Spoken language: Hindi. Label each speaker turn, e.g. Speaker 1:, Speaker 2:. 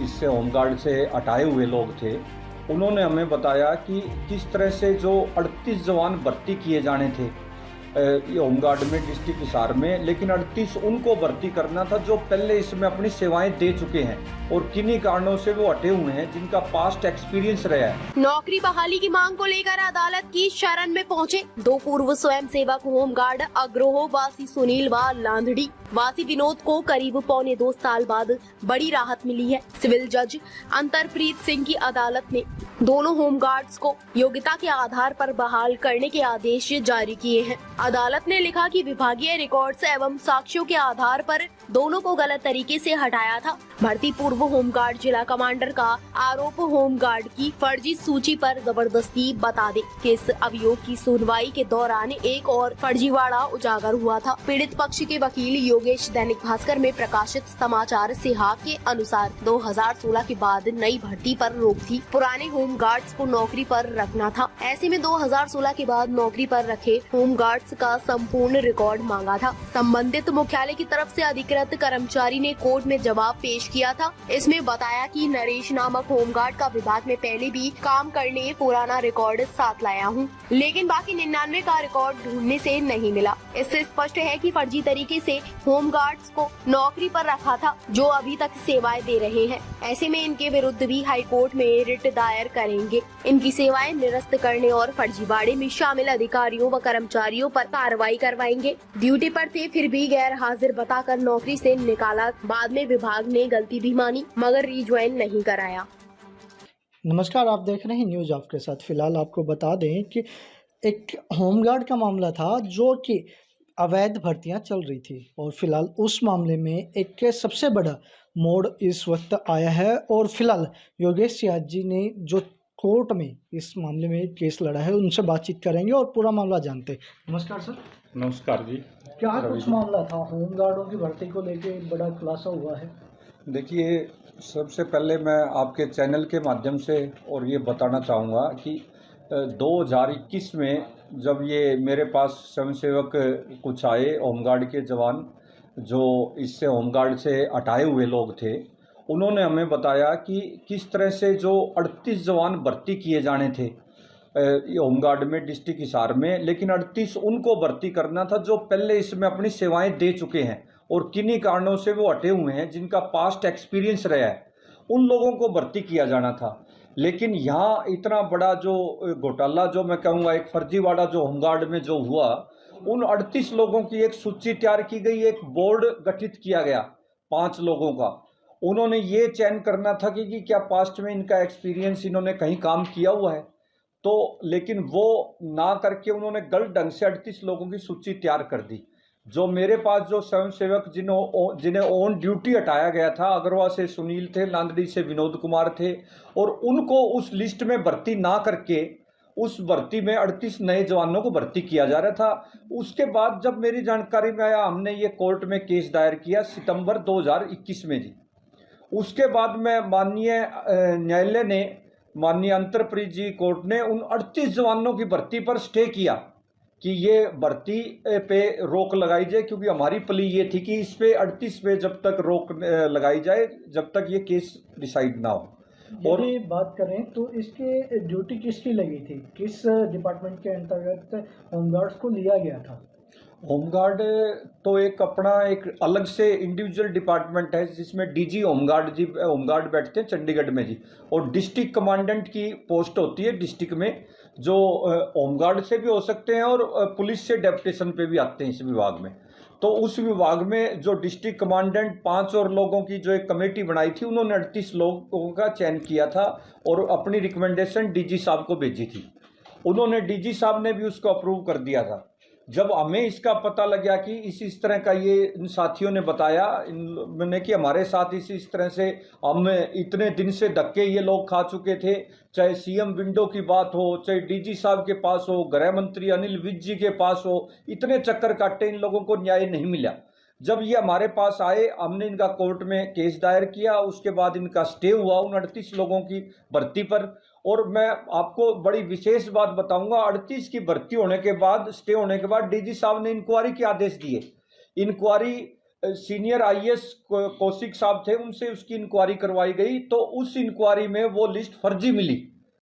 Speaker 1: इससे होमगार्ड से हटाए हुए लोग थे, उन्होंने हमें बताया कि किस तरह से जो 38 जवान भर्ती किए जाने थे ये होमगार्ड में डिस्ट्रिक्ट हिसार में, लेकिन 38 उनको भर्ती करना था जो पहले इसमें अपनी सेवाएं दे चुके हैं और किन्हीं कारणों से वो हटे हुए हैं जिनका पास्ट एक्सपीरियंस रहा है।
Speaker 2: नौकरी बहाली की मांग को लेकर अदालत की शरण में पहुंचे दो पूर्व स्वयं सेवक होमगार्ड अग्रोह वासी सुनील व लांधड़ी वासी विनोद को करीब 1.25 साल बाद बड़ी राहत मिली है। सिविल जज अंतरप्रीत सिंह की अदालत ने दोनों होमगार्ड्स को योग्यता के आधार पर बहाल करने के आदेश जारी किए हैं। अदालत ने लिखा कि विभागीय रिकॉर्ड्स एवं साक्ष्यों के आधार पर दोनों को गलत तरीके से हटाया था। भर्ती पूर्व होमगार्ड जिला कमांडर का आरोप होमगार्ड की फर्जी सूची पर जबरदस्ती बता दे के इस अभियोग की सुनवाई के दौरान एक और फर्जीवाड़ा उजागर हुआ था। पीड़ित पक्ष के वकील योगेश दैनिक भास्कर में प्रकाशित समाचार सिहा के अनुसार 2016 के बाद नई भर्ती पर रोक थी। पुराने होमगार्ड्स को नौकरी पर रखना था। ऐसे में 2016 के बाद नौकरी पर रखे होमगार्ड्स का संपूर्ण रिकॉर्ड मांगा था। संबंधित मुख्यालय की तरफ से अधिकृत कर्मचारी ने कोर्ट में जवाब पेश किया था। इसमें बताया कि नरेश नामक होमगार्ड का विभाग में पहले भी काम करने पुराना रिकॉर्ड साथ लाया हूँ, लेकिन बाकी 99 का रिकॉर्ड ढूंढने से नहीं मिला। इससे स्पष्ट है कि फर्जी तरीके से होमगार्ड्स को नौकरी पर रखा था जो अभी तक सेवाएं दे रहे हैं। ऐसे में इनके विरुद्ध भी हाई कोर्ट में रिट दायर करेंगे। इनकी सेवाएं निरस्त करने और फर्जीवाड़े में शामिल अधिकारियों व कर्मचारियों पर कार्रवाई करवाएंगे। ड्यूटी पर थे फिर भी गैर हाजिर बताकर नौकरी से निकाला। बाद में विभाग ने गलती भी मानी मगर रिज्वाइन नहीं कराया।
Speaker 3: नमस्कार, आप देख रहे हैं न्यूज आपके साथ। फिलहाल आपको बता दें कि एक होमगार्ड का मामला था जो कि अवैध भर्तियां चल रही थी और फिलहाल उस मामले में एक सबसे बड़ा मोड़ इस वक्त आया है और फिलहाल योगेश सिंह जी ने जो कोर्ट में इस मामले में केस लड़ा है उनसे बातचीत करेंगे और पूरा मामला जानते हैं। नमस्कार सर।
Speaker 1: नमस्कार जी।
Speaker 3: क्या कुछ मामला था? होमगार्डों की भर्ती को लेके बड़ा खुलासा हुआ है।
Speaker 1: देखिए, सबसे पहले मैं आपके चैनल के माध्यम से और ये बताना चाहूँगा कि 2021 में जब ये मेरे पास स्वयंसेवक कुछ आए होमगार्ड के जवान जो इससे होमगार्ड से हटाए हुए लोग थे, उन्होंने हमें बताया कि किस तरह से जो 38 जवान भर्ती किए जाने थे होमगार्ड में डिस्ट्रिक्ट हिसार में, लेकिन 38 उनको भर्ती करना था जो पहले इसमें अपनी सेवाएं दे चुके हैं और किन्हीं कारणों से वो हटे हुए हैं जिनका पास्ट एक्सपीरियंस रहा है, उन लोगों को भर्ती किया जाना था। लेकिन यहाँ इतना बड़ा जो घोटाला, जो मैं कहूँगा एक फर्जीवाड़ा जो होमगार्ड में जो हुआ, उन 38 लोगों की एक सूची तैयार की गई, एक बोर्ड गठित किया गया 5 लोगों का। उन्होंने ये चयन करना था कि क्या पास्ट में इनका एक्सपीरियंस, इन्होंने कहीं काम किया हुआ है, तो लेकिन वो ना करके उन्होंने गलत ढंग से 38 लोगों की सूची तैयार कर दी। जो मेरे पास जो स्वयंसेवक जिन्हें ऑन ड्यूटी हटाया गया था, अग्रवा से सुनील थे, लांदड़ी से विनोद कुमार थे, और उनको उस लिस्ट में भर्ती ना करके उस भर्ती में 38 नए जवानों को भर्ती किया जा रहा था। उसके बाद जब मेरी जानकारी में आया, हमने ये कोर्ट में केस दायर किया सितंबर 2021 में जी। उसके बाद में माननीय न्यायालय ने, माननीय अंतरप्रीत जी कोर्ट ने उन 38 जवानों की भर्ती पर स्टे किया कि ये भर्ती पे रोक लगाई जाए, क्योंकि हमारी प्ली ये थी कि इस पे 38 पे जब तक रोक लगाई जाए जब तक ये केस डिसाइड ना हो। और
Speaker 3: बात करें तो इसके ड्यूटी किसकी लगी थी, किस डिपार्टमेंट के अंतर्गत होमगार्ड्स को लिया गया था?
Speaker 1: होमगार्ड तो एक अपना एक अलग से इंडिविजुअल डिपार्टमेंट है जिसमें डीजी होमगार्ड बैठते हैं चंडीगढ़ में जी, और डिस्ट्रिक्ट कमांडेंट की पोस्ट होती है डिस्ट्रिक्ट में, जो होमगार्ड से भी हो सकते हैं और पुलिस से डेपुटेशन पे भी आते हैं इस विभाग में। तो उस विभाग में जो डिस्ट्रिक्ट कमांडेंट 5 और लोगों की जो एक कमेटी बनाई थी, उन्होंने 38 लोगों का चयन किया था और अपनी रिकमेंडेशन डीजी साहब को भेजी थी। उन्होंने, डीजी साहब ने भी उसको अप्रूव कर दिया था। जब हमें इसका पता लगा कि इस तरह का, ये इन साथियों ने बताया मैंने कि हमारे साथ इस तरह से हम इतने दिन से धक्के ये लोग खा चुके थे, चाहे सीएम विंडो की बात हो, चाहे डीजी साहब के पास हो, गृह मंत्री अनिल विज जी के पास हो, इतने चक्कर काटे, इन लोगों को न्याय नहीं मिला। जब ये हमारे पास आए, हमने इनका कोर्ट में केस दायर किया, उसके बाद इनका स्टे हुआ उन 38 लोगों की भर्ती पर। और मैं आपको बड़ी विशेष बात बताऊंगा, 38 की भर्ती होने के बाद, स्टे होने के बाद, डीजी साहब ने इंक्वायरी के आदेश दिए। इंक्वायरी सीनियर आईएएस कौशिक साहब थे, उनसे उसकी इंक्वायरी करवाई गई तो उस इंक्वायरी में वो लिस्ट फर्जी मिली।